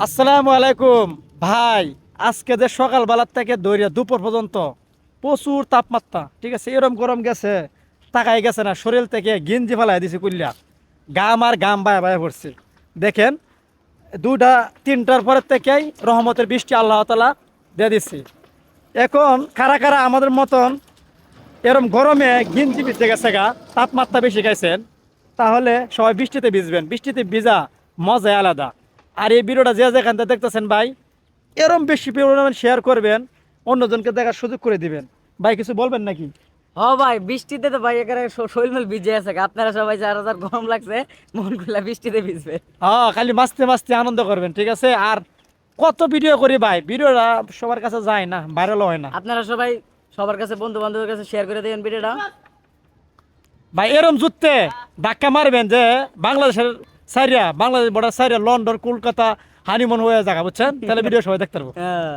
আসসালামু আলাইকুম ভাই। আজকে যে সকালবেলার থেকে দৌড়িয়া দুপুর পর্যন্ত প্রচুর তাপমাত্রা, ঠিক আছে, এরম গরম গেছে, তাকাই গেছে না, শরীর থেকে গেঞ্জি ফেলাই দিছে কুল্লা, গাম আর গাম বায়া বায়া পড়ছে। দেখেন, দুটা তিনটার পরের থেকেই রহমতের বৃষ্টি আল্লাহ তালা দিয়ে দিচ্ছে। এখন কারা কারা আমাদের মতন এরম গরমে গেঞ্জি ভিজে গেছে গা, তাপমাত্রা বেশি খাইছেন, তাহলে সবাই বৃষ্টিতে ভিজবেন। বৃষ্টিতে ভিজা মজাই আলাদা। আর এই ভিডিওটা যে যেখান থেকে দেখতেছেন ভাই, এরম বেশি পরিমাণ শেয়ার করবেন, অন্যজনকে দেখার সুযোগ করে দিবেন। ভাই কিছু বলবেন নাকি? হ ভাই, বৃষ্টিতে তো ভাই এখানে শরীর মল ভিজে আছে। আপনারা সবাই যারা যার গরম লাগছে মন খুলা বৃষ্টিতে ভিজবে। হ্যাঁ, খালি মাস্তে মাস্তে আনন্দ করবেন, ঠিক আছে। আর কত ভিডিও করি ভাই, ভিডিওটা সবার কাছে যায় না, ভাইরাল হয় না। আপনারা সবাই সবার কাছে, বন্ধু বান্ধবের কাছে শেয়ার করে দেবেন ভিডিওটা। ভাই এরম জুততে ধাক্কা মারবেন যে বাংলাদেশের Syria, Bangladesh border Syria, London Kolkata honeymoon হয়ে যাবে, বুঝছেন? তাহলে ভিডিও সবাই দেখতে পারবো। হ্যাঁ।